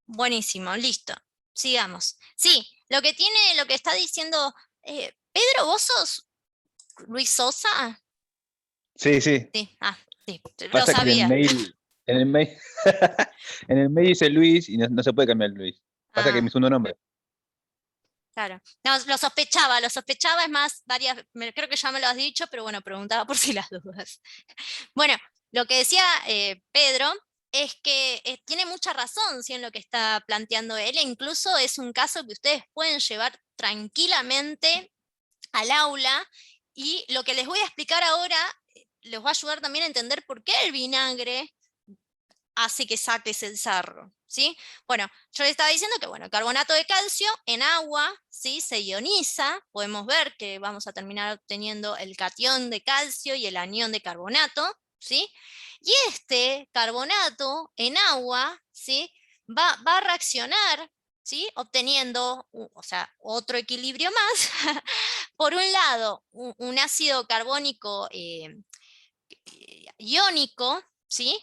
Buenísimo, listo. Sigamos. Sí, lo que está diciendo Pedro, ¿vos sos Luis Sosa? Sí, sí. Sí, sí, lo Pasa que sabía. en el mail, en el mail dice Luis y no se puede cambiar Luis. Pasa que es mi Ah, segundo nombre. claro. No, lo sospechaba, es más, creo que ya me lo has dicho, pero bueno, preguntaba por si las dudas. Bueno, lo que decía Pedro es que tiene mucha razón sí, en lo que está planteando él, e incluso es un caso que ustedes pueden llevar tranquilamente al aula y lo que les voy a explicar ahora les va a ayudar también a entender por qué el vinagre hace que saques el sarro, ¿sí? Bueno, yo les estaba diciendo que, bueno, el carbonato de calcio en agua, ¿sí? Se ioniza, podemos ver que vamos a terminar obteniendo el catión de calcio y el anión de carbonato, ¿sí? Y este carbonato en agua, ¿sí? Va a reaccionar, ¿sí? Obteniendo, o sea, otro equilibrio más. Por un lado, un ácido carbónico iónico, ¿sí?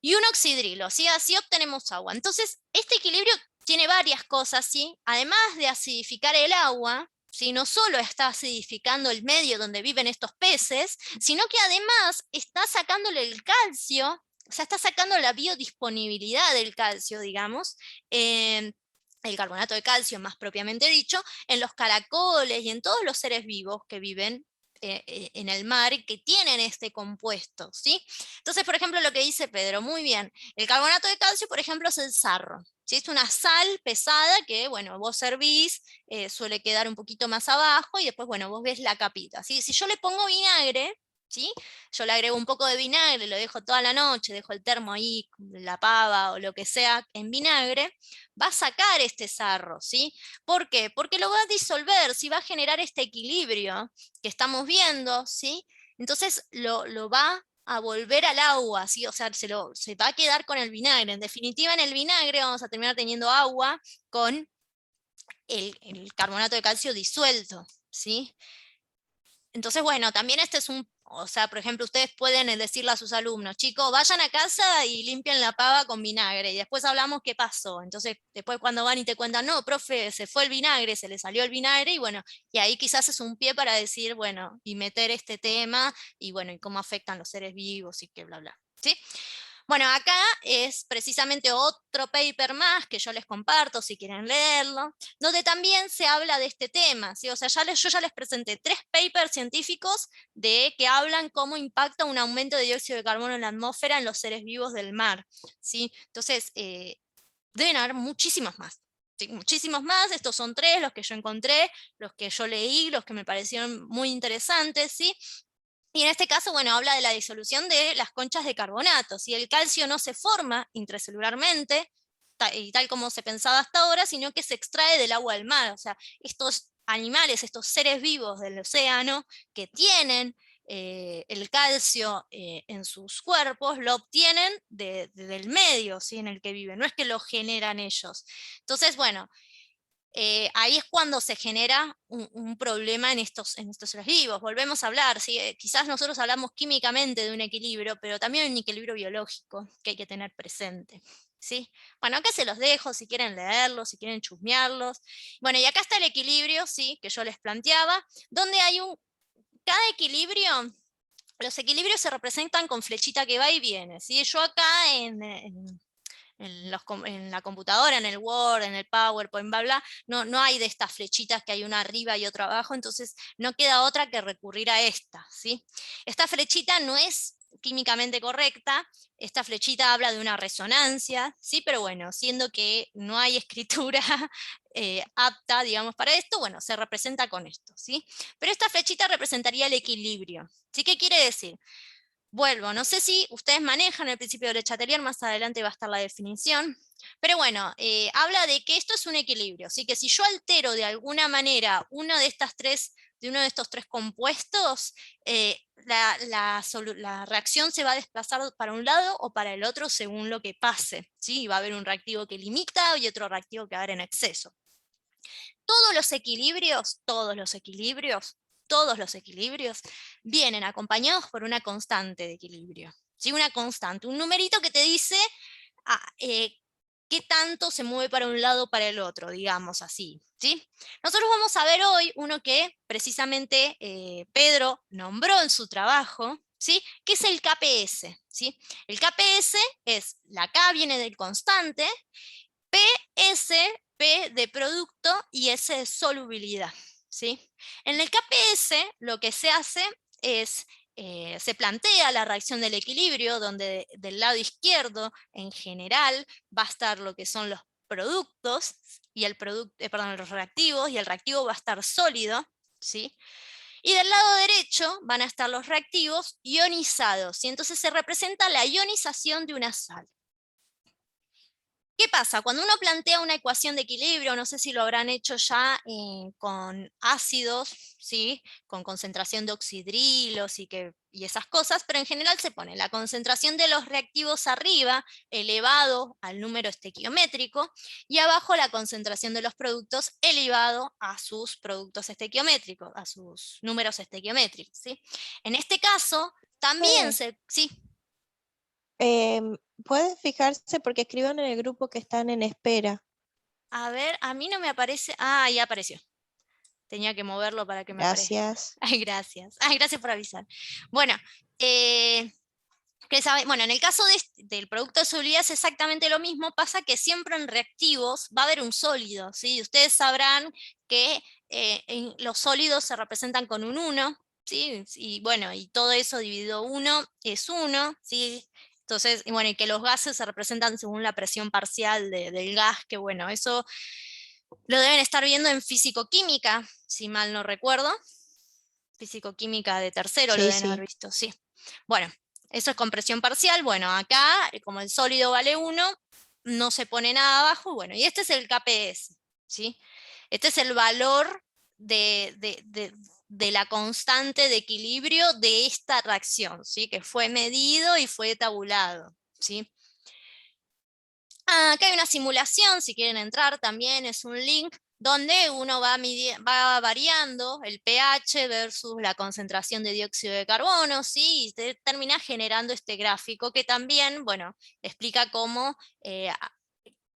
Y un oxidrilo, ¿sí? Así obtenemos agua. Entonces, este equilibrio tiene varias cosas, ¿sí? Además de acidificar el agua, ¿sí? No solo está acidificando el medio donde viven estos peces, sino que además está sacándole el calcio, o sea, está sacando la biodisponibilidad del calcio, digamos, el carbonato de calcio más propiamente dicho, en los caracoles y en todos los seres vivos que viven en el mar que tienen este compuesto, ¿sí? Entonces, por ejemplo, lo que dice Pedro, muy bien, el carbonato de calcio, por ejemplo, es el sarro. ¿Sí? Es una sal pesada que, bueno, vos servís, suele quedar un poquito más abajo y después, bueno, vos ves la capita. ¿Sí? Si yo le pongo vinagre, ¿sí? Yo le agrego un poco de vinagre, lo dejo toda la noche, dejo el termo ahí, la pava o lo que sea en vinagre, va a sacar este sarro, ¿sí? ¿Por qué? Porque lo va a disolver, ¿sí? Va a generar este equilibrio que estamos viendo, ¿sí? Entonces lo va a volver al agua, ¿sí? O sea, se va a quedar con el vinagre. En definitiva, en el vinagre vamos a terminar teniendo agua con el carbonato de calcio disuelto, ¿sí? Entonces, bueno, también este es o sea, por ejemplo, ustedes pueden decirle a sus alumnos, chicos, vayan a casa y limpien la pava con vinagre y después hablamos qué pasó. Entonces, después cuando van y te cuentan, no, profe, se fue el vinagre, se le salió el vinagre y bueno, y ahí quizás es un pie para decir, bueno, y meter este tema y bueno, y cómo afectan los seres vivos y que bla, bla. ¿Sí? Bueno, acá es precisamente otro paper más que yo les comparto si quieren leerlo, donde también se habla de este tema, ¿sí? O sea, yo ya les presenté 3 papers científicos que hablan cómo impacta un aumento de dióxido de carbono en la atmósfera en los seres vivos del mar, ¿sí? Entonces, deben haber muchísimos más. ¿Sí? Muchísimos más, estos son 3 los que yo encontré, los que yo leí, los que me parecieron muy interesantes, ¿sí? Y en este caso, bueno, habla de la disolución de las conchas de carbonato. Si el calcio no se forma intracelularmente, y tal como se pensaba hasta ahora, sino que se extrae del agua del mar. O sea, estos animales, estos seres vivos del océano que tienen el calcio en sus cuerpos, lo obtienen del medio, ¿sí? En el que viven, no es que lo generan ellos. Entonces, bueno, ahí es cuando se genera un problema en estos seres vivos. Volvemos a hablar, ¿sí? Quizás nosotros hablamos químicamente de un equilibrio, pero también hay un equilibrio biológico que hay que tener presente. ¿Sí? Bueno, acá se los dejo si quieren leerlos, si quieren chusmearlos. Bueno, y acá está el equilibrio, ¿sí? Que yo les planteaba, donde hay cada equilibrio, los equilibrios se representan con flechita que va y viene. ¿Sí? Yo acá en la computadora, en el Word, en el PowerPoint, bla, bla, no hay de estas flechitas que hay una arriba y otra abajo, entonces no queda otra que recurrir a esta, ¿sí? Esta flechita no es químicamente correcta, esta flechita habla de una resonancia, ¿sí? Pero bueno, siendo que no hay escritura apta, digamos, para esto, bueno, se representa con esto, ¿sí? Pero esta flechita representaría el equilibrio, ¿sí? ¿Qué quiere decir? Vuelvo, no sé si ustedes manejan el principio de Le Chatelier, más adelante va a estar la definición, pero bueno, habla de que esto es un equilibrio, así que si yo altero de alguna manera uno de estos tres compuestos, la reacción se va a desplazar para un lado o para el otro según lo que pase, ¿sí? Va a haber un reactivo que limita y otro reactivo que va a haber en exceso. Todos los equilibrios vienen acompañados por una constante de equilibrio. ¿Sí? Una constante, un numerito que te dice ah, qué tanto se mueve para un lado o para el otro, digamos así, ¿sí? Nosotros vamos a ver hoy uno que precisamente Pedro nombró en su trabajo, ¿sí? Que es el KPS, ¿sí? El KPS es, la K viene del constante, PS, P de producto y S de solubilidad, ¿sí? En el KPS lo que se hace es, se plantea la reacción del equilibrio, donde del lado izquierdo, en general, va a estar lo que son los productos, y perdón, los reactivos, y el reactivo va a estar sólido, ¿sí? Y del lado derecho van a estar los reactivos ionizados, y entonces se representa la ionización de una sal. ¿Qué pasa? Cuando uno plantea una ecuación de equilibrio, no sé si lo habrán hecho ya con ácidos, ¿sí? Con concentración de oxidrilos y esas cosas, pero en general se pone la concentración de los reactivos arriba, elevado al número estequiométrico, y abajo la concentración de los productos elevado a sus productos estequiométricos, a sus números estequiométricos, ¿sí? En este caso, también sí. Pueden fijarse porque escriban en el grupo que están en espera. A ver, a mí no me aparece. Ah, ya apareció. Tenía que moverlo para que me aparezca. Gracias. Ay, gracias. Ay, gracias por avisar. Bueno, bueno, en el caso del producto de solubilidad es exactamente lo mismo. Pasa que siempre en reactivos va a haber un sólido, ¿sí? Ustedes sabrán que los sólidos se representan con un 1, ¿sí? Y bueno, y todo eso dividido 1 es 1, ¿sí? Entonces, y bueno, y que los gases se representan según la presión parcial del gas, que bueno, eso lo deben estar viendo en físico-química, si mal no recuerdo. Físico-química de tercero lo deben haber visto, sí. Bueno, eso es con presión parcial. Bueno, acá, como el sólido vale 1, no se pone nada abajo. Bueno, y este es el KPS, ¿sí? Este es el valor de la constante de equilibrio de esta reacción, ¿sí? Que fue medido y fue tabulado, ¿sí? Acá hay una simulación, si quieren entrar también es un link donde uno va variando el pH versus la concentración de dióxido de carbono, ¿sí? Y termina generando este gráfico que también, bueno, explica cómo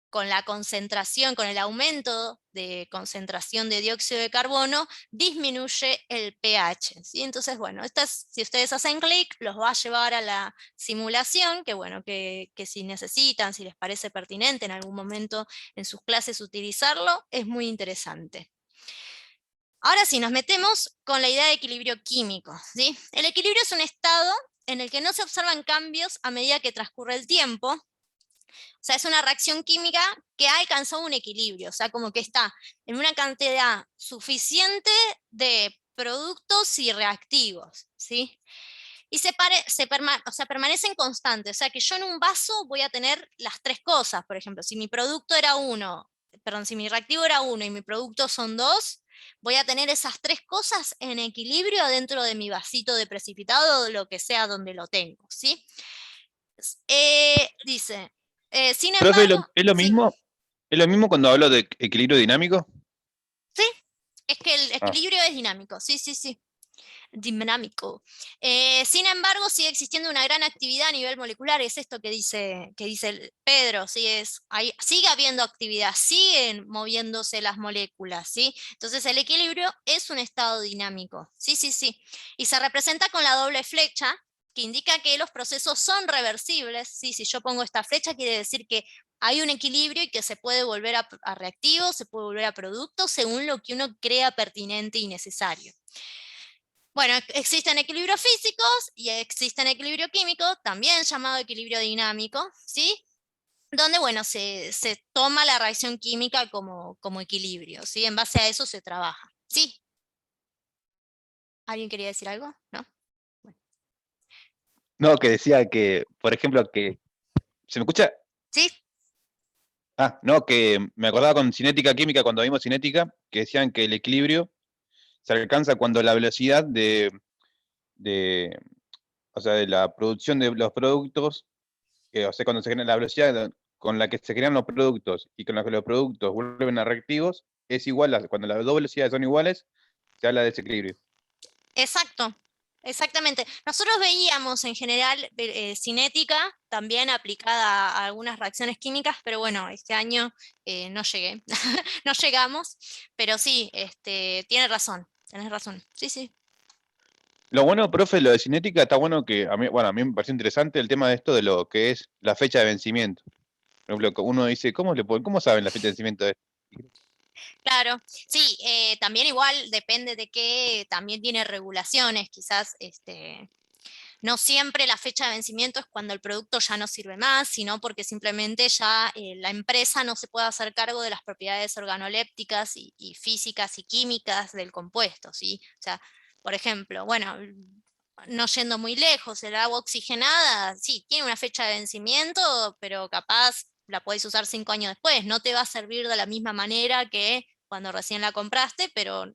con la concentración, con el aumento de concentración de dióxido de carbono, disminuye el pH, ¿sí? Entonces, bueno, si ustedes hacen clic, los va a llevar a la simulación, que bueno, que si necesitan, si les parece pertinente en algún momento en sus clases utilizarlo, es muy interesante. Ahora sí, nos metemos con la idea de equilibrio químico, ¿sí? El equilibrio es un estado en el que no se observan cambios a medida que transcurre el tiempo. O sea, es una reacción química que ha alcanzado un equilibrio, o sea, como que está en una cantidad suficiente de productos y reactivos, ¿sí? Y o sea, permanecen constantes, o sea, que yo en un vaso voy a tener las tres cosas, por ejemplo, si mi producto era uno, perdón, si mi reactivo era uno y mi producto son dos, voy a tener esas tres cosas en equilibrio dentro de mi vasito de precipitado o lo que sea donde lo tengo, ¿sí? Dice, sin Profe, embargo, ¿es lo sí, mismo? ¿Es lo mismo cuando hablo de equilibrio dinámico? sí, es que el Ah, equilibrio es dinámico, sí, sí, sí, dinámico. Sin embargo, sigue existiendo una gran actividad a nivel molecular, es esto que dice Pedro, ¿sí? Sigue habiendo actividad, siguen moviéndose las moléculas, ¿sí? Entonces el equilibrio es un estado dinámico, sí, sí, sí. Y se representa con la doble flecha, que indica que los procesos son reversibles, ¿sí? Si yo pongo esta flecha quiere decir que hay un equilibrio y que se puede volver a reactivo, se puede volver a producto, según lo que uno crea pertinente y necesario. Bueno, existen equilibrios físicos y existen equilibrio químico, también llamado equilibrio dinámico, ¿sí? Donde, bueno, se toma la reacción química como equilibrio, ¿sí? En base a eso se trabaja, ¿sí? ¿Alguien quería decir algo? ¿No? Bueno. no, que decía que, por ejemplo, que. ¿Se me escucha? ¿Sí? Ah, no, que me acordaba con cinética química, cuando vimos cinética, que decían que el equilibrio se alcanza cuando la velocidad de, o sea, de la producción de los productos, o sea, cuando se genera la velocidad con la que se crean los productos y con la que los productos vuelven a reactivos, es igual, cuando las dos velocidades son iguales, se habla de desequilibrio. Exacto. Exactamente. Nosotros veíamos en general cinética también aplicada a algunas reacciones químicas, pero bueno, este año no llegué, no llegamos, pero sí, tienes razón, tenés razón. Sí, sí. Lo bueno, profe, lo de cinética está bueno que a mí, bueno, a mí me pareció interesante el tema de esto de lo que es la fecha de vencimiento. Por ejemplo, que uno dice, ¿cómo saben la fecha de vencimiento de esto? Claro, sí, también igual depende de qué, también tiene regulaciones, quizás no siempre la fecha de vencimiento es cuando el producto ya no sirve más, sino porque simplemente ya la empresa no se puede hacer cargo de las propiedades organolépticas y físicas y químicas del compuesto, ¿sí? O sea, por ejemplo, bueno, no yendo muy lejos, el agua oxigenada, sí, tiene una fecha de vencimiento, pero capaz la podés usar 5 años después, no te va a servir de la misma manera que cuando recién la compraste, pero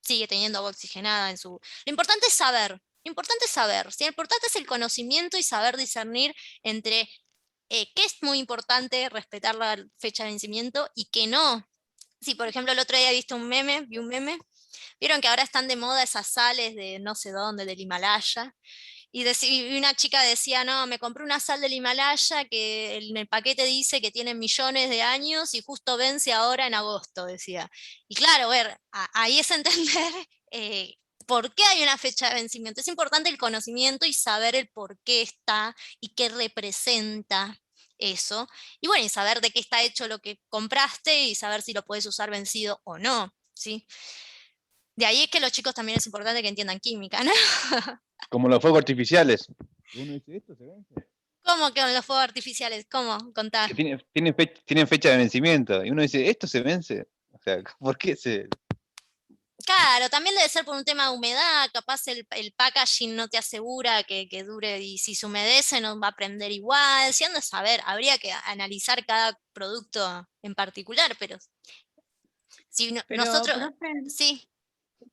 sigue teniendo agua oxigenada en su... Lo importante es saber, lo importante es saber, ¿sí? Lo importante es el conocimiento y saber discernir entre qué es muy importante respetar la fecha de vencimiento y qué no. Sí, por ejemplo, el otro día vi un meme, vieron que ahora están de moda esas sales de no sé dónde, del Himalaya, y una chica decía, no, me compré una sal del Himalaya que en el paquete dice que tiene millones de años y justo vence ahora en agosto, decía. Y claro, ver, ahí es entender por qué hay una fecha de vencimiento. Es importante el conocimiento y saber el por qué está y qué representa eso. Y bueno, y saber de qué está hecho lo que compraste y saber si lo puedes usar vencido o no, ¿sí? De ahí es que los chicos también es importante que entiendan química, ¿no? Como los fuegos artificiales. Uno dice, ¿esto se vence? ¿Cómo que con los fuegos artificiales? ¿Cómo? Contá. Que tienen fecha de vencimiento. Y uno dice, ¿esto se vence? O sea, ¿por qué se...? Claro, también debe ser por un tema de humedad, capaz el packaging no te asegura que dure y si se humedece no va a prender igual, si ando a saber, habría que analizar cada producto en particular, pero si Pero, nosotros, profe, sí,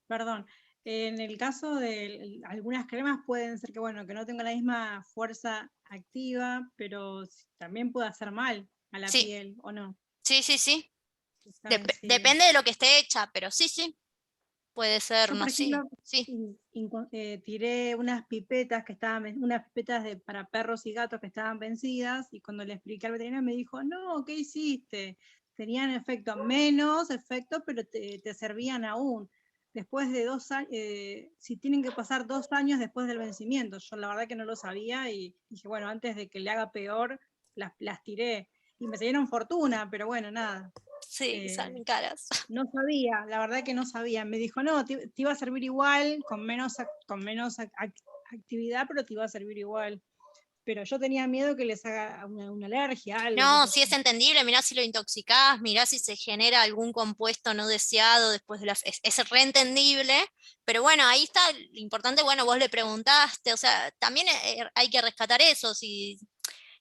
perdón, en el caso de algunas cremas pueden ser que, bueno, que no tengan la misma fuerza activa, pero también puede hacer mal a la sí, piel, ¿o no? sí, Saben si... depende de lo que esté hecha, pero sí, puede ser, Yo, no por ejemplo, sí, sí. tiré unas pipetas que estaban, unas pipetas para perros y gatos que estaban vencidas, y cuando le expliqué al veterinario me dijo, no, ¿qué hiciste? Tenían efecto, menos efecto, pero te servían aún. Después de 2 años, si tienen que pasar 2 años después del vencimiento. Yo la verdad que no lo sabía y dije, bueno, antes de que le haga peor, las tiré. Y me salieron fortuna, pero bueno, nada. Sí, salen caras. No sabía, la verdad que no sabía. Me dijo, no, te iba a servir igual, con menos actividad, pero te iba a servir igual. Pero yo tenía miedo que les haga una alergia, algo, qué No, sé sí es yo. entendible, mirá si lo intoxicás, mirá si se genera algún compuesto no deseado después de la... Es reentendible, pero bueno, ahí está lo importante, bueno, vos le preguntaste, o sea, también hay que rescatar eso,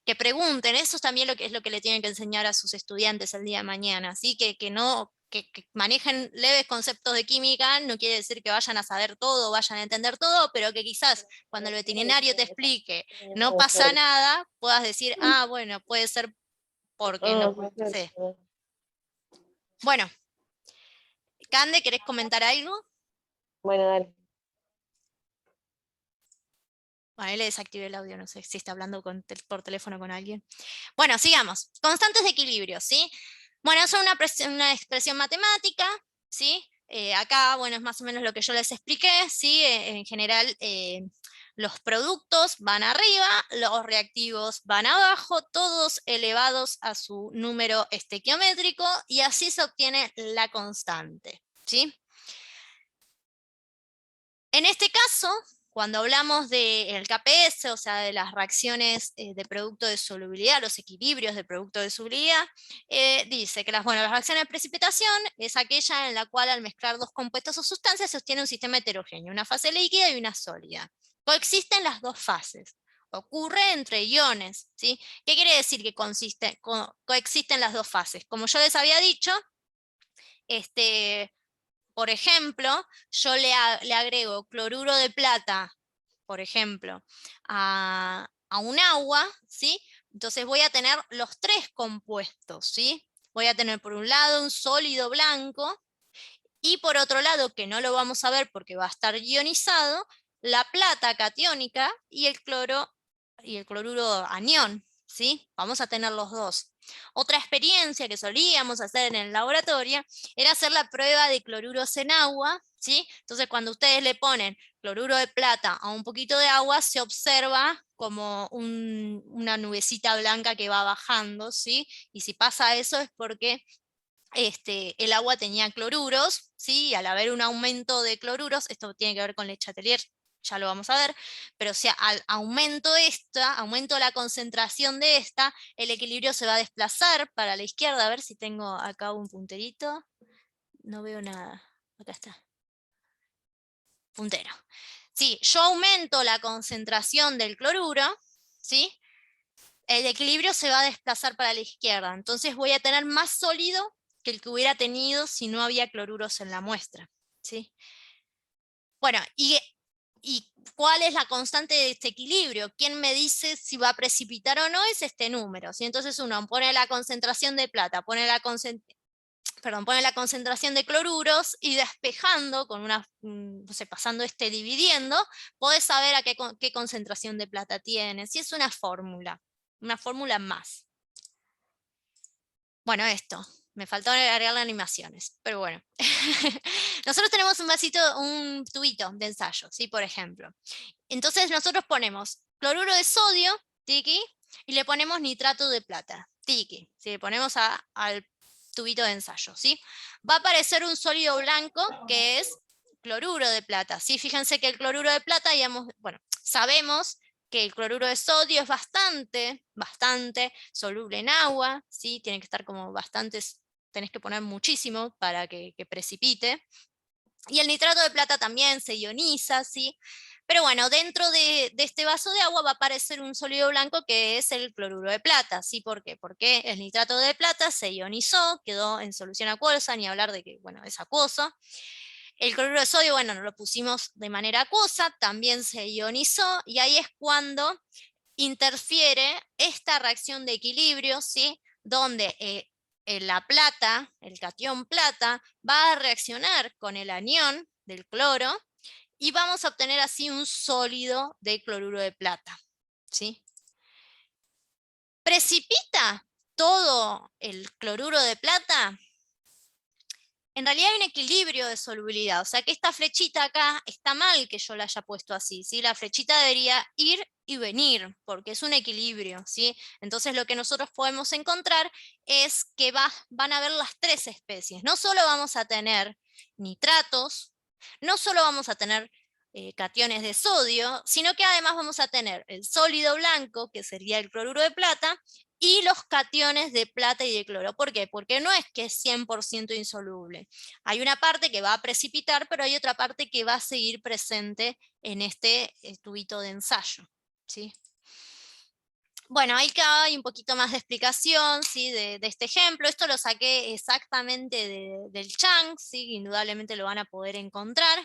que pregunten, eso es también lo que es lo que le tienen que enseñar a sus estudiantes el día de mañana, ¿sí? Que no... Que manejen leves conceptos de química, no quiere decir que vayan a saber todo, vayan a entender todo, pero que quizás cuando el veterinario te explique no pasa nada, puedas decir, ah, bueno, puede ser porque no sé. Bueno, Cande, ¿querés comentar algo? Bueno, dale. Bueno, ahí le desactivé el audio, no sé si está hablando por teléfono con alguien. Bueno, sigamos. Constantes de equilibrio, ¿sí? Bueno, eso es una expresión matemática, ¿sí? Acá, bueno, es más o menos lo que yo les expliqué, ¿sí? En general, los productos van arriba, los reactivos van abajo, todos elevados a su número estequiométrico, y así se obtiene la constante, ¿sí? En este caso, cuando hablamos del KPS, o sea, de las reacciones de producto de solubilidad, los equilibrios de producto de solubilidad, dice que las reacciones de precipitación es aquella en la cual al mezclar dos compuestos o sustancias se obtiene un sistema heterogéneo, una fase líquida y una sólida. Coexisten las dos fases. Ocurre entre iones, ¿sí? ¿Qué quiere decir que coexisten las dos fases? Como yo les había dicho, por ejemplo, yo le agrego cloruro de plata, por ejemplo, a un agua, ¿sí? Entonces voy a tener los tres compuestos, ¿sí? Voy a tener por un lado un sólido blanco y por otro lado, que no lo vamos a ver porque va a estar ionizado, la plata catiónica y el cloruro anión, ¿sí? Vamos a tener los dos. Otra experiencia que solíamos hacer en el laboratorio era hacer la prueba de cloruros en agua, ¿sí? Entonces cuando ustedes le ponen cloruro de plata a un poquito de agua, se observa como una nubecita blanca que va bajando, ¿sí? Y si pasa eso es porque el agua tenía cloruros, ¿sí? Y al haber un aumento de cloruros, esto tiene que ver con Le Chatelier, ya lo vamos a ver, pero si al aumento la concentración de esta, el equilibrio se va a desplazar para la izquierda. A ver si tengo acá un punterito. No veo nada. Acá está. Puntero. Sí, yo aumento la concentración del cloruro, ¿sí? El equilibrio se va a desplazar para la izquierda. Entonces voy a tener más sólido que el que hubiera tenido si no había cloruros en la muestra, ¿sí? Bueno, ¿y cuál es la constante de este equilibrio? ¿Quién me dice si va a precipitar o no? Es este número, ¿sí? Entonces uno pone la concentración de plata, pone la concentración de cloruros y despejando con no sé, pasando dividiendo, podés saber a qué concentración de plata tiene. Si es una fórmula más. Bueno, esto. Me faltó agregarle animaciones, pero bueno. Nosotros tenemos un tubito de ensayo, ¿sí? Por ejemplo. Entonces nosotros ponemos cloruro de sodio, tiki, y le ponemos nitrato de plata, tiki. Si le ponemos al tubito de ensayo, ¿sí? Va a aparecer un sólido blanco que es cloruro de plata, ¿sí? Fíjense que el cloruro de plata, sabemos que el cloruro de sodio es bastante soluble en agua, ¿sí? Tiene que estar como tenés que poner muchísimo para que precipite. Y el nitrato de plata también se ioniza, ¿sí? Pero bueno, dentro de este vaso de agua va a aparecer un sólido blanco que es el cloruro de plata, ¿sí? ¿Por qué? Porque el nitrato de plata se ionizó, quedó en solución acuosa, ni hablar de que, bueno, es acuoso. El cloruro de sodio, bueno, no lo pusimos de manera acuosa, también se ionizó, y ahí es cuando interfiere esta reacción de equilibrio, ¿sí? Donde la plata, el catión plata, va a reaccionar con el anión del cloro y vamos a obtener así un sólido de cloruro de plata, ¿sí? ¿Precipita todo el cloruro de plata? En realidad hay un equilibrio de solubilidad, o sea que esta flechita acá está mal que yo la haya puesto así, ¿sí? La flechita debería ir y venir, porque es un equilibrio, ¿sí? Entonces lo que nosotros podemos encontrar es que van a haber las tres especies. No solo vamos a tener nitratos, no solo vamos a tener cationes de sodio, sino que además vamos a tener el sólido blanco, que sería el cloruro de plata, y los cationes de plata y de cloro. ¿Por qué? Porque no es que es 100% insoluble. Hay una parte que va a precipitar, pero hay otra parte que va a seguir presente en este tubito de ensayo, ¿sí? Bueno, ahí hay un poquito más de explicación, ¿sí? de este ejemplo. Esto lo saqué exactamente del Chang, ¿sí? Indudablemente lo van a poder encontrar.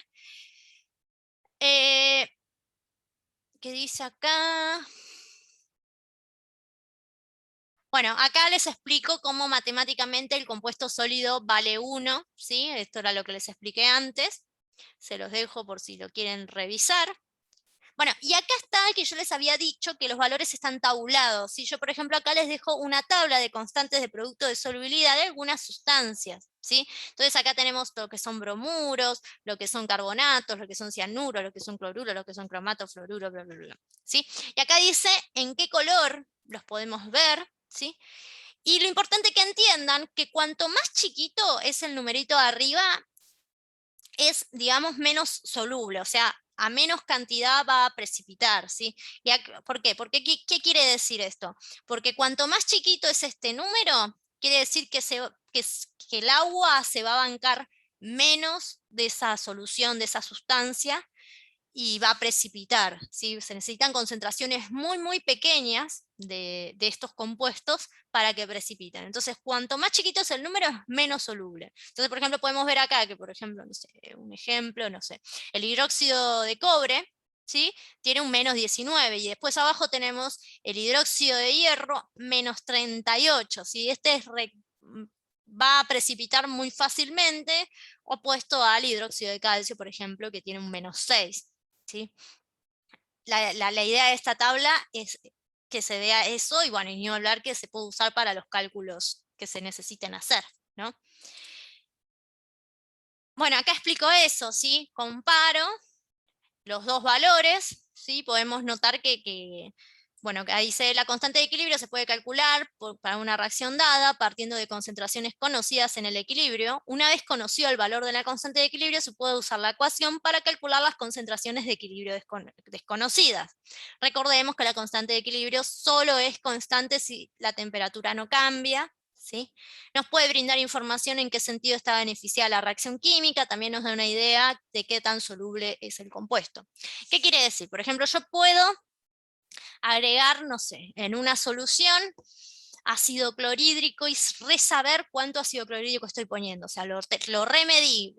¿Qué dice acá? Bueno, acá les explico cómo matemáticamente el compuesto sólido vale 1, ¿sí? Esto era lo que les expliqué antes. Se los dejo por si lo quieren revisar. Bueno, y acá está que yo les había dicho que los valores están tabulados, ¿sí? Yo, por ejemplo, acá les dejo una tabla de constantes de producto de solubilidad de algunas sustancias, ¿sí? Entonces acá tenemos lo que son bromuros, lo que son carbonatos, lo que son cianuros, lo que son cloruros, lo que son cromatos, fluoruros, bla, bla, bla, ¿sí? Y acá dice en qué color los podemos ver, ¿sí? Y lo importante que entiendan que cuanto más chiquito es el numerito de arriba, es, digamos, menos soluble, o sea, a menos cantidad va a precipitar, ¿sí? ¿Por qué? Porque, ¿qué quiere decir esto? Porque cuanto más chiquito es este número, quiere decir que el agua se va a bancar menos de esa solución, de esa sustancia, y va a precipitar, ¿sí? Se necesitan concentraciones muy pequeñas de estos compuestos para que precipiten. Entonces, cuanto más chiquito es el número, es menos soluble. Entonces, por ejemplo, podemos ver acá que, por ejemplo, no sé, el hidróxido de cobre, ¿sí? Tiene un menos 19, y después abajo tenemos el hidróxido de hierro, menos 38, ¿sí? Va a precipitar muy fácilmente, opuesto al hidróxido de calcio, por ejemplo, que tiene un menos 6. ¿sí? La idea de esta tabla es que se vea eso, y bueno, y ni hablar que se puede usar para los cálculos que se necesiten hacer, ¿no? Bueno, acá explico eso, ¿sí? Comparo los dos valores, ¿sí? Podemos notar bueno, que ahí dice la constante de equilibrio se puede calcular para una reacción dada partiendo de concentraciones conocidas en el equilibrio. Una vez conocido el valor de la constante de equilibrio, se puede usar la ecuación para calcular las concentraciones de equilibrio desconocidas. Recordemos que la constante de equilibrio solo es constante si la temperatura no cambia, ¿sí? Nos puede brindar información en qué sentido está beneficiada la reacción química, también nos da una idea de qué tan soluble es el compuesto. ¿Qué quiere decir? Por ejemplo, yo puedo agregar, no sé, en una solución ácido clorhídrico y saber cuánto ácido clorhídrico estoy poniendo. O sea, lo remedí,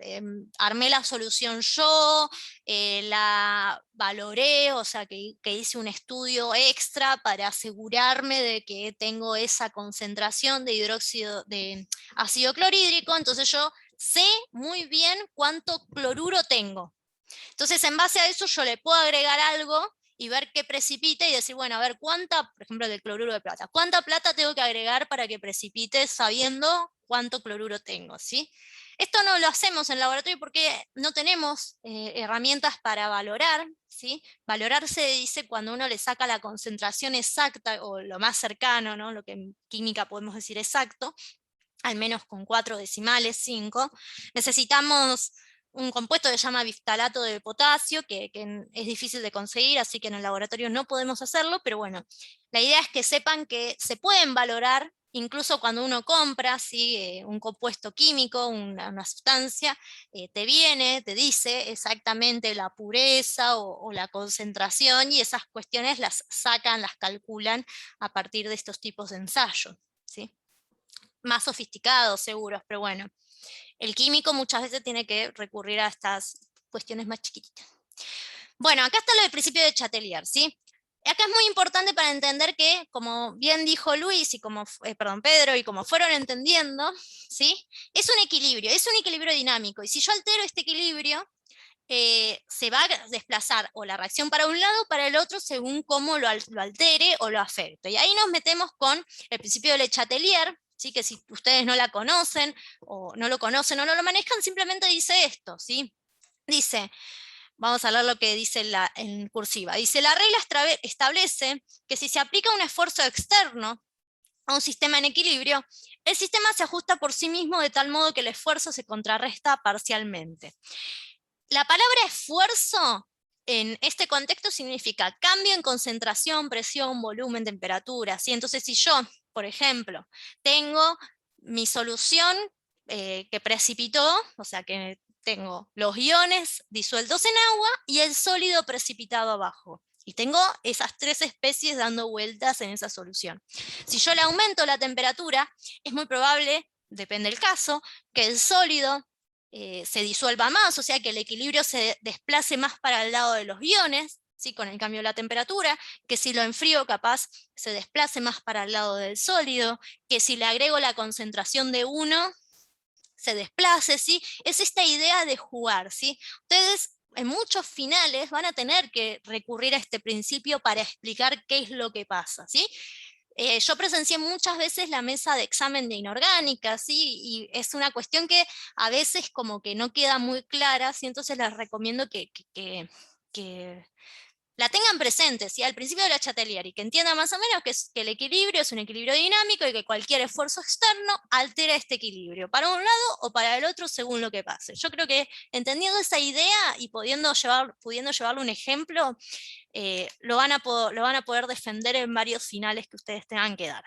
armé la solución yo, la valoré, o sea, que hice un estudio extra para asegurarme de que tengo esa concentración de hidróxido de ácido clorhídrico. Entonces yo sé muy bien cuánto cloruro tengo. Entonces, en base a eso yo le puedo agregar algo y ver qué precipite y decir, bueno, a ver, cuánta, por ejemplo, del cloruro de plata, ¿cuánta plata tengo que agregar para que precipite sabiendo cuánto cloruro tengo? ¿Sí? Esto no lo hacemos en laboratorio porque no tenemos herramientas para valorar, ¿sí? Valorar se dice cuando uno le saca la concentración exacta o lo más cercano, ¿no? Lo que en química podemos decir exacto, al menos con 4 decimales, 5. Necesitamos un compuesto que se llama biftalato de potasio, que es difícil de conseguir, así que en el laboratorio no podemos hacerlo, pero bueno, la idea es que sepan que se pueden valorar, incluso cuando uno compra, ¿sí? Un compuesto químico, una sustancia, te dice exactamente la pureza o la concentración, y esas cuestiones las sacan, las calculan a partir de estos tipos de ensayos, ¿sí? Más sofisticados, seguros, pero bueno. El químico muchas veces tiene que recurrir a estas cuestiones más chiquititas. Bueno, acá está lo del principio de Chatelier, ¿sí? Acá es muy importante para entender que, como bien dijo Luis, y como, Pedro, y como fueron entendiendo, ¿sí? Es un equilibrio dinámico, y si yo altero este equilibrio, se va a desplazar o la reacción para un lado o para el otro según cómo lo altere o lo afecte. Y ahí nos metemos con el principio de Le Chatelier, ¿sí? Que si ustedes no la conocen o no lo conocen o no lo manejan, simplemente dice esto, ¿sí? Dice, vamos a leer lo que dice en cursiva. Dice, la regla establece que si se aplica un esfuerzo externo a un sistema en equilibrio, el sistema se ajusta por sí mismo de tal modo que el esfuerzo se contrarresta parcialmente. La palabra esfuerzo en este contexto significa cambio en concentración, presión, volumen, temperatura, ¿sí? Entonces, si yo, por ejemplo, tengo mi solución que precipitó, o sea que tengo los iones disueltos en agua y el sólido precipitado abajo. Y tengo esas 3 especies dando vueltas en esa solución. Si yo le aumento la temperatura, es muy probable, depende del caso, que el sólido se disuelva más, o sea que el equilibrio se desplace más para el lado de los iones, ¿sí? Con el cambio de la temperatura, que si lo enfrío capaz se desplace más para el lado del sólido, que si le agrego la concentración de uno, se desplace, ¿sí? Es esta idea de jugar, ¿sí? Ustedes en muchos finales van a tener que recurrir a este principio para explicar qué es lo que pasa, ¿sí? Yo presencié muchas veces la mesa de examen de inorgánica, ¿sí? Y es una cuestión que a veces como que no queda muy clara, ¿sí? Entonces les recomiendo que la tengan presente, ¿sí? Al principio de la Chatelier, y que entiendan más o menos que el equilibrio es un equilibrio dinámico y que cualquier esfuerzo externo altera este equilibrio, para un lado o para el otro según lo que pase. Yo creo que entendiendo esa idea y pudiendo llevarle un ejemplo, lo van a poder defender en varios finales que ustedes tengan que dar.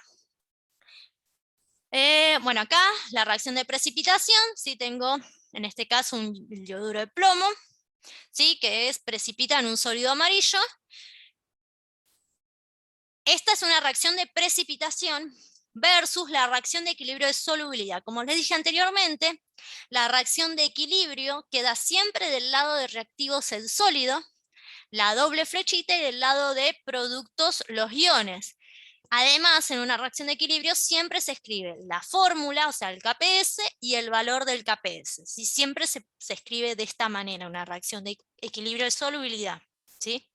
Bueno, acá la reacción de precipitación, ¿sí? Tengo en este caso un yoduro de plomo, ¿sí? Que precipita en un sólido amarillo. Esta es una reacción de precipitación versus la reacción de equilibrio de solubilidad. Como les dije anteriormente, la reacción de equilibrio queda siempre del lado de reactivos el sólido, la doble flechita, y del lado de productos los iones. Además, en una reacción de equilibrio siempre se escribe la fórmula, o sea, el KPS, y el valor del KPS. ¿Sí? Siempre se escribe de esta manera, una reacción de equilibrio de solubilidad. ¿sí?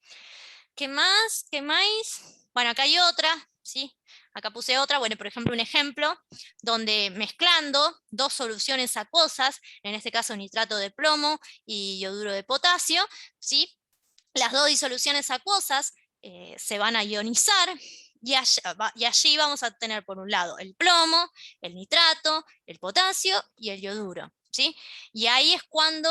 ¿Qué más? ¿Qué más? Bueno, acá hay otra, ¿sí? Acá puse otra, bueno, por ejemplo, un ejemplo donde mezclando dos soluciones acuosas, en este caso nitrato de plomo y yoduro de potasio, ¿sí? Las dos disoluciones acuosas se van a ionizar y allí vamos a tener por un lado el plomo, el nitrato, el potasio y el yoduro, ¿sí? Y ahí es cuando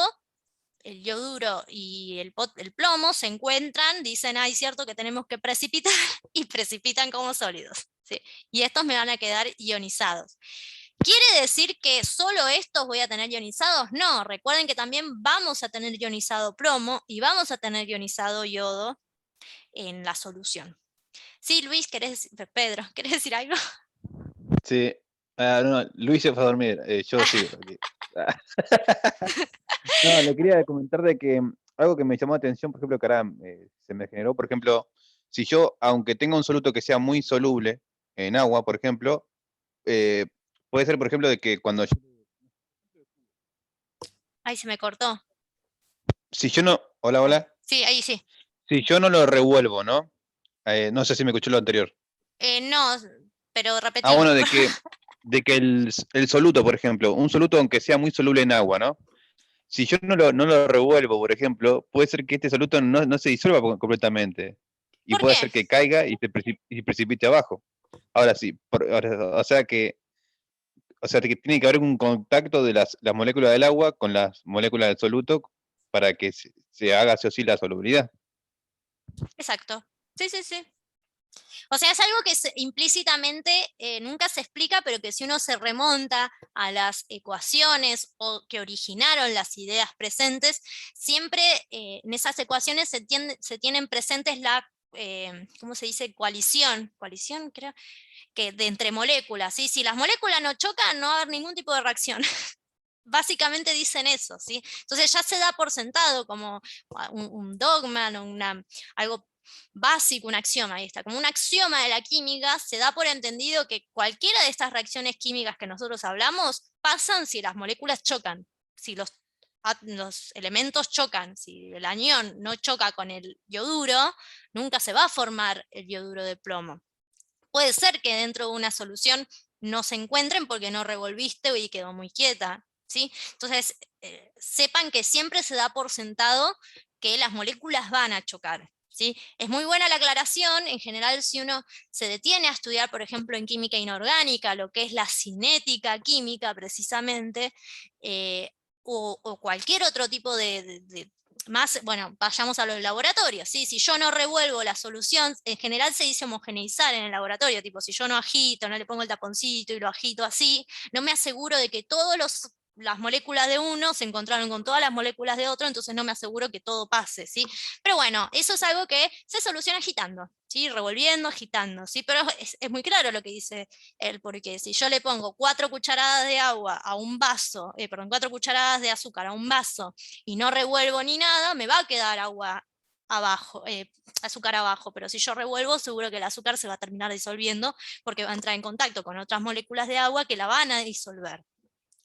el yoduro y el plomo se encuentran, dicen, ay, cierto que tenemos que precipitar, y precipitan como sólidos, ¿sí? Y estos me van a quedar ionizados. ¿Quiere decir que solo estos voy a tener ionizados? No, recuerden que también vamos a tener ionizado plomo y vamos a tener ionizado yodo en la solución. Sí, Luis, Pedro, ¿querés decir algo? Sí. No, Luis se fue a dormir, yo sigo aquí. No, le quería comentar de que algo que me llamó la atención, por ejemplo, que ahora se me generó, por ejemplo, si yo, aunque tenga un soluto que sea muy soluble en agua, por ejemplo, eh, puede ser, por ejemplo, de que cuando yo, Ay, se me cortó. si yo no, hola, Ahí. hola, Sí, ahí sí. si yo no lo revuelvo, ¿no? No sé si me escuchó lo anterior. No, pero Ah, repetilo. bueno, de que el soluto, por ejemplo, un soluto aunque sea muy soluble en agua, ¿no? Si yo no lo revuelvo, por ejemplo, puede ser que este soluto no se disuelva completamente. Y ¿Por puede qué? ser que caiga y se precipite abajo. Ahora sí, o sea que tiene que haber un contacto de las moléculas del agua con las moléculas del soluto para que se haga sí o sí la solubilidad. Exacto. Sí, sí, sí. O sea, es algo que implícitamente nunca se explica, pero que si uno se remonta a las ecuaciones o que originaron las ideas presentes, siempre en esas ecuaciones se tienen presentes ¿cómo se dice? Coalición, creo, que de entre moléculas, ¿sí? Si las moléculas no chocan, no va a haber ningún tipo de reacción. Básicamente dicen eso, ¿sí? Entonces ya se da por sentado como un dogma, ¿no? Algo básico, un axioma, ahí está, como un axioma de la química, se da por entendido que cualquiera de estas reacciones químicas que nosotros hablamos pasan si las moléculas chocan, si los elementos chocan, si el anión no choca con el yoduro, nunca se va a formar el yoduro de plomo. Puede ser que dentro de una solución no se encuentren porque no revolviste y quedó muy quieta, ¿sí? Entonces, sepan que siempre se da por sentado que las moléculas van a chocar, ¿sí? Es muy buena la aclaración, en general si uno se detiene a estudiar, por ejemplo, en química inorgánica, lo que es la cinética química precisamente, o cualquier otro tipo más, bueno, vayamos a los laboratorios, ¿sí? Si yo no revuelvo la solución, en general se dice homogeneizar en el laboratorio, tipo, si yo no agito, no le pongo el taponcito y lo agito así, no me aseguro de que las moléculas de uno se encontraron con todas las moléculas de otro, entonces no me aseguro que todo pase, ¿sí? Pero bueno, eso es algo que se soluciona agitando, ¿sí? Revolviendo, agitando, ¿sí? Pero es muy claro lo que dice él, porque si yo le pongo 4 cucharadas de agua a un vaso, 4 cucharadas de azúcar a un vaso, y no revuelvo ni nada, me va a quedar agua abajo, azúcar abajo, pero si yo revuelvo seguro que el azúcar se va a terminar disolviendo porque va a entrar en contacto con otras moléculas de agua que la van a disolver,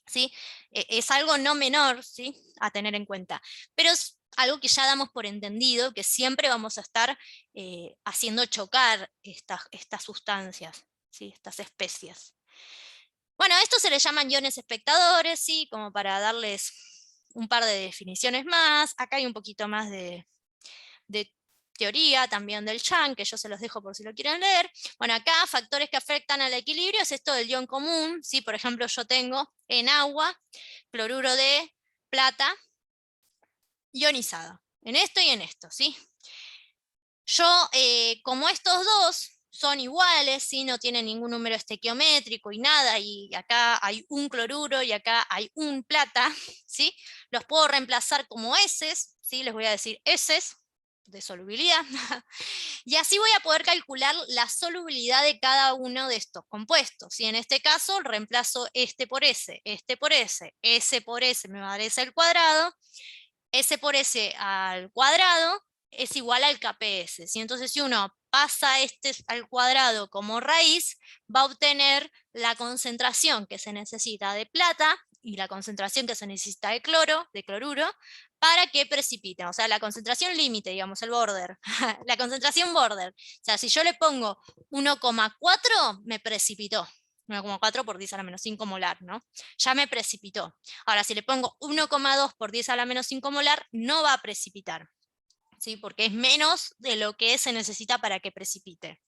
¿sí? Es algo no menor, ¿sí? A tener en cuenta, pero es algo que ya damos por entendido, que siempre vamos a estar haciendo chocar estas sustancias, ¿sí? Estas especies. Bueno, a esto se le llaman iones espectadores, ¿sí? Como para darles un par de definiciones más. Acá hay un poquito más de teoría también del Yang, que yo se los dejo por si lo quieren leer. Bueno, acá factores que afectan al equilibrio es esto del ion común, ¿sí? Por ejemplo, yo tengo en agua cloruro de plata ionizado, en esto y en esto, ¿sí? Yo, como estos dos son iguales, ¿sí? No tienen ningún número estequiométrico y nada, y acá hay un cloruro y acá hay un plata, ¿sí? Los puedo reemplazar como heces, ¿sí? Les voy a decir heces de solubilidad, y así voy a poder calcular la solubilidad de cada uno de estos compuestos, ¿sí? En este caso reemplazo este por ese por ese por ese me va a dar ese al cuadrado, S por S al cuadrado es igual al KPS, ¿sí? Entonces si uno pasa este al cuadrado como raíz, va a obtener la concentración que se necesita de plata y la concentración que se necesita de cloruro, para que precipiten, o sea, la concentración límite, digamos, el border, la concentración border. O sea, si yo le pongo 1,4, me precipitó. 1,4 por 10 a la menos 5 molar, ¿no? Ya me precipitó. Ahora, si le pongo 1,2 por 10 a la menos 5 molar, no va a precipitar, ¿sí? Porque es menos de lo que se necesita para que precipite.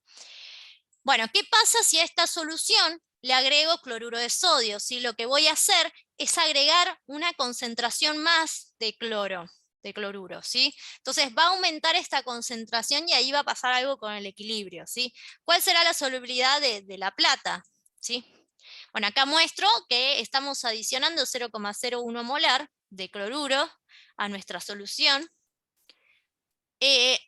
Bueno, ¿qué pasa si a esta solución le agrego cloruro de sodio? ¿Sí? Lo que voy a hacer es agregar una concentración más de cloruro, ¿sí? Entonces va a aumentar esta concentración y ahí va a pasar algo con el equilibrio, ¿sí? ¿Cuál será la solubilidad de la plata? ¿Sí? Bueno, acá muestro que estamos adicionando 0,01 molar de cloruro a nuestra solución.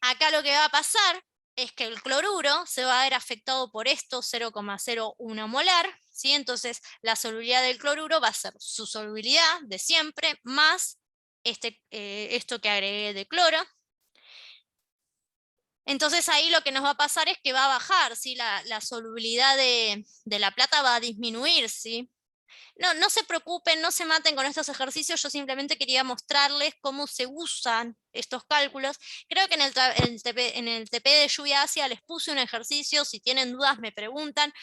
Acá lo que va a pasar es que el cloruro se va a ver afectado por esto, 0,01 molar, ¿sí? Entonces la solubilidad del cloruro va a ser su solubilidad de siempre más esto que agregué de cloro. Entonces ahí lo que nos va a pasar es que va a bajar, ¿sí? La solubilidad de la plata va a disminuir, ¿sí? No se preocupen, no se maten con estos ejercicios, yo simplemente quería mostrarles cómo se usan estos cálculos. Creo que en el TP de lluvia ácida les puse un ejercicio, si tienen dudas me preguntan.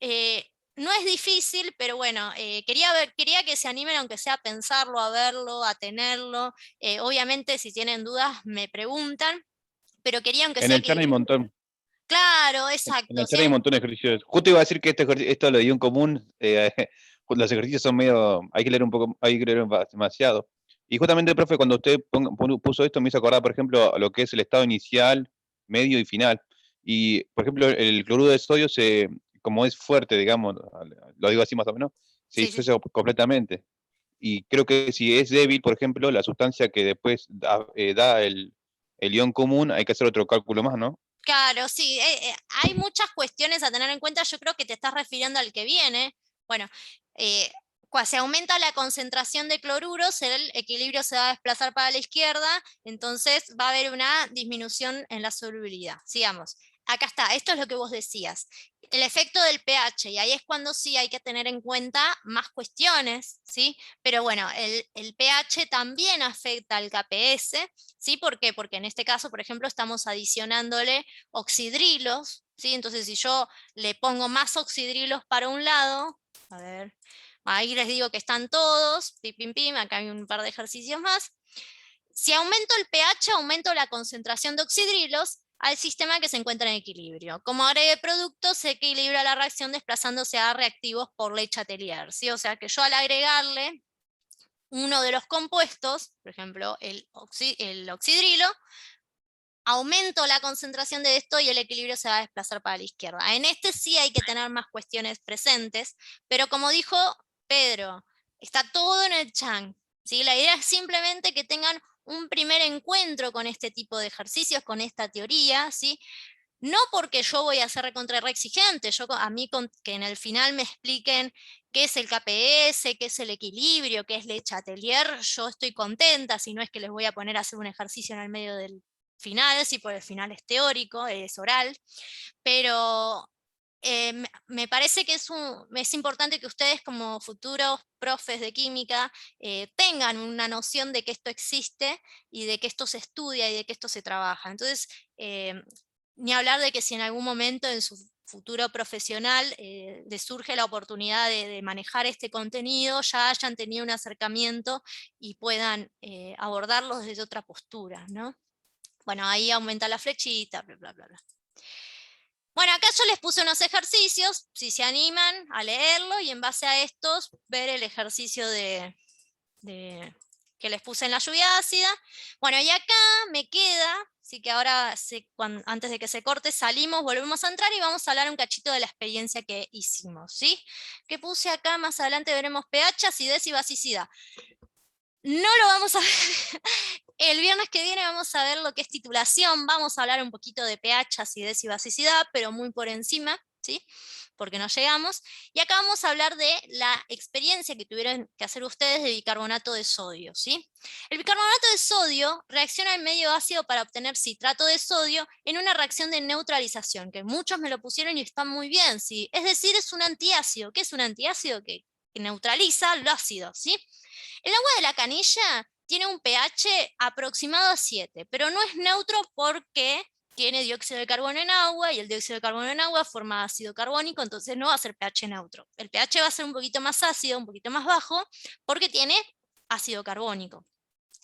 No es difícil, pero bueno, quería que se animen aunque sea a pensarlo, a verlo, a tenerlo. Obviamente si tienen dudas me preguntan, pero quería aunque En sea el chat hay un que... montón. Claro, En el exacto. chat hay un montón de ejercicios. Justo iba a decir que esto lo dio en común. Los ejercicios son medio. Hay que leer un poco, hay que leer demasiado. Y justamente, profe, cuando usted puso esto, me hizo acordar, por ejemplo, a lo que es el estado inicial, medio y final. Y, por ejemplo, el cloruro de sodio, como es fuerte, digamos, lo digo así más o menos, se Sí, sí. disuelve completamente. Y creo que si es débil, por ejemplo, la sustancia que después da el ion común, hay que hacer otro cálculo más, ¿no? Claro, sí, hay muchas cuestiones a tener en cuenta, yo creo que te estás refiriendo al que viene. Bueno, se aumenta la concentración de cloruros, el equilibrio se va a desplazar para la izquierda, entonces va a haber una disminución en la solubilidad. Sigamos. Acá está, esto es lo que vos decías. El efecto del pH, y ahí es cuando sí hay que tener en cuenta más cuestiones, ¿sí? Pero bueno, el pH también afecta al KPS, ¿sí? ¿Por qué? Porque en este caso, por ejemplo, estamos adicionándole oxidrilos, ¿sí? Entonces si yo le pongo más oxidrilos para un lado, a ver, ahí les digo que están todos, pim, pim, pim, acá hay un par de ejercicios más. Si aumento el pH, aumento la concentración de oxidrilos al sistema que se encuentra en equilibrio. Como agregue producto, se equilibra la reacción desplazándose a reactivos por ley Chatelier, ¿sí? O sea que yo al agregarle uno de los compuestos, por ejemplo el oxidrilo, aumento la concentración de esto y el equilibrio se va a desplazar para la izquierda. En este sí hay que tener más cuestiones presentes, pero como dijo Pedro, está todo en el chan, ¿sí? La idea es simplemente que tengan un primer encuentro con este tipo de ejercicios, con esta teoría, ¿sí? No porque yo voy a ser recontra re exigente, a mí que en el final me expliquen qué es el KPS, qué es el equilibrio, qué es Le Chatelier, yo estoy contenta, si no es que les voy a poner a hacer un ejercicio en el medio del final, si por el final es teórico, es oral, pero me parece que es importante que ustedes como futuros profes de química tengan una noción de que esto existe y de que esto se estudia y de que esto se trabaja. Entonces, ni hablar de que si en algún momento en su futuro profesional les surge la oportunidad de manejar este contenido, ya hayan tenido un acercamiento y puedan abordarlo desde otra postura, ¿no? Bueno, ahí aumenta la flechita, bla, bla, bla, bla. Bueno, acá yo les puse unos ejercicios, si se animan a leerlo y en base a estos ver el ejercicio que les puse en la lluvia ácida. Bueno, y acá me queda, así que ahora antes de que se corte salimos, volvemos a entrar y vamos a hablar un cachito de la experiencia que hicimos, ¿sí? Que puse acá, más adelante veremos pH, acidez y basicidad. No lo vamos a ver. El viernes que viene vamos a ver lo que es titulación, vamos a hablar un poquito de pH, acidez y basicidad, pero muy por encima, ¿sí? Porque no llegamos. Y acá vamos a hablar de la experiencia que tuvieron que hacer ustedes de bicarbonato de sodio, ¿sí? El bicarbonato de sodio reacciona en medio ácido para obtener citrato de sodio en una reacción de neutralización, que muchos me lo pusieron y están muy bien, ¿sí? Es decir, es un antiácido. ¿Qué es un antiácido? Que neutraliza lo ácido, ¿sí? El agua de la canilla tiene un pH aproximado a 7, pero no es neutro porque tiene dióxido de carbono en agua, y el dióxido de carbono en agua forma ácido carbónico, entonces no va a ser pH neutro. El pH va a ser un poquito más ácido, un poquito más bajo, porque tiene ácido carbónico,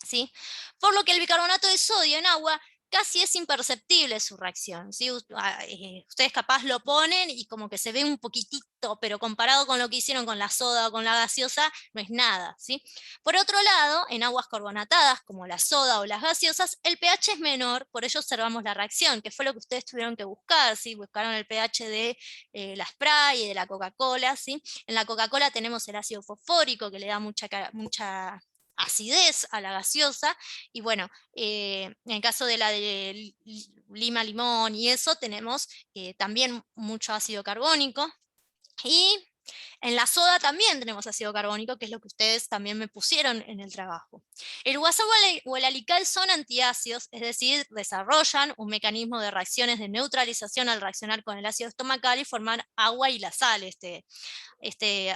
¿sí? Por lo que el bicarbonato de sodio en agua casi es imperceptible su reacción, ¿sí? Ustedes capaz lo ponen y como que se ve un poquitito, pero comparado con lo que hicieron con la soda o con la gaseosa, no es nada, ¿sí? Por otro lado, en aguas carbonatadas, como la soda o las gaseosas, el pH es menor, por ello observamos la reacción, que fue lo que ustedes tuvieron que buscar, ¿sí? Buscaron el pH de la Sprite y de la Coca-Cola, ¿sí? En la Coca-Cola tenemos el ácido fosfórico, que le da mucha acidez a la gaseosa, y bueno, en el caso de la de lima, limón y eso, tenemos también mucho ácido carbónico, y en la soda también tenemos ácido carbónico, que es lo que ustedes también me pusieron en el trabajo. El guasón o el alical son antiácidos, es decir, desarrollan un mecanismo de reacciones de neutralización al reaccionar con el ácido estomacal y formar agua y la sal, este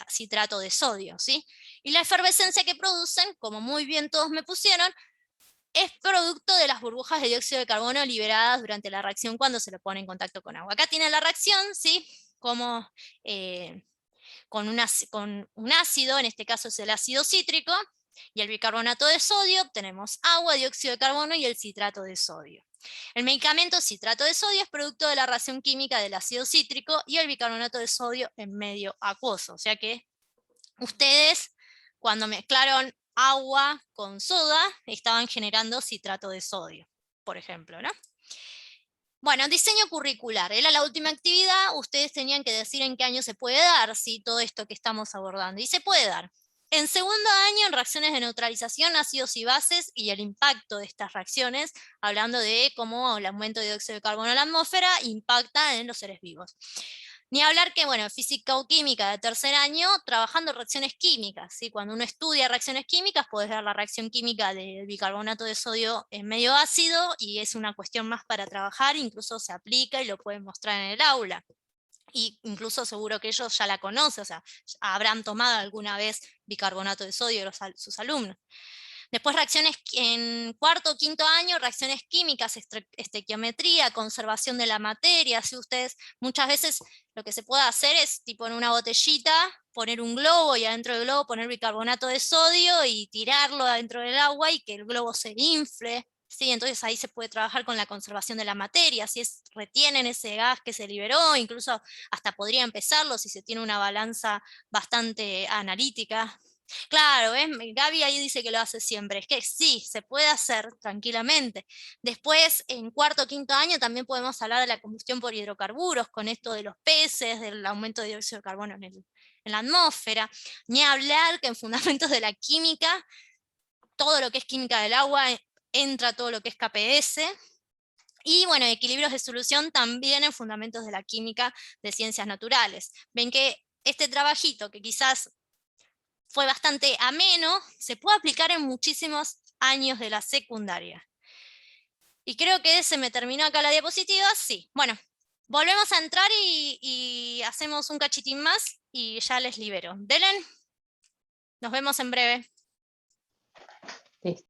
citrato de sodio, ¿sí? Y la efervescencia que producen, como muy bien todos me pusieron, es producto de las burbujas de dióxido de carbono liberadas durante la reacción cuando se lo pone en contacto con agua. Acá tiene la reacción, ¿sí? Como con un ácido, en este caso es el ácido cítrico, y el bicarbonato de sodio, obtenemos agua, dióxido de carbono y el citrato de sodio. El medicamento citrato de sodio es producto de la reacción química del ácido cítrico y el bicarbonato de sodio en medio acuoso. O sea que ustedes, cuando mezclaron agua con soda, estaban generando citrato de sodio, por ejemplo, ¿no? Bueno, diseño curricular. Era la última actividad. Ustedes tenían que decir en qué año se puede dar, ¿sí? Todo esto que estamos abordando. Y se puede dar. En segundo año, en reacciones de neutralización, ácidos y bases y el impacto de estas reacciones, hablando de cómo el aumento de dióxido de carbono en la atmósfera impacta en los seres vivos. Ni hablar que, bueno, física o química de tercer año, trabajando reacciones químicas, ¿sí? Cuando uno estudia reacciones químicas, puedes ver la reacción química del bicarbonato de sodio en medio ácido, y es una cuestión más para trabajar, incluso se aplica y lo pueden mostrar en el aula. Y incluso seguro que ellos ya la conocen, o sea, habrán tomado alguna vez bicarbonato de sodio sus alumnos. Después reacciones en cuarto o quinto año, reacciones químicas, estequiometría, conservación de la materia. Si ustedes, muchas veces lo que se puede hacer es, tipo en una botellita, poner un globo y adentro del globo poner bicarbonato de sodio y tirarlo adentro del agua y que el globo se infle. Sí, entonces ahí se puede trabajar con la conservación de la materia, si retienen ese gas que se liberó, incluso hasta podría empezarlo si se tiene una balanza bastante analítica. Claro, ¿ves? Gaby ahí dice que lo hace siempre. Es que sí, se puede hacer tranquilamente. Después, en cuarto o quinto año, también podemos hablar de la combustión por hidrocarburos, con esto de los peces, del aumento de dióxido de carbono en la atmósfera. Ni hablar que en fundamentos de la química, todo lo que es química del agua, entra todo lo que es KPS. Y bueno, equilibrios de solución también en fundamentos de la química de ciencias naturales. Ven que este trabajito, que quizás fue bastante ameno, se puede aplicar en muchísimos años de la secundaria. Y creo que se me terminó acá la diapositiva. Sí, bueno, volvemos a entrar y hacemos un cachitín más y ya les libero. Delen, nos vemos en breve. Listo.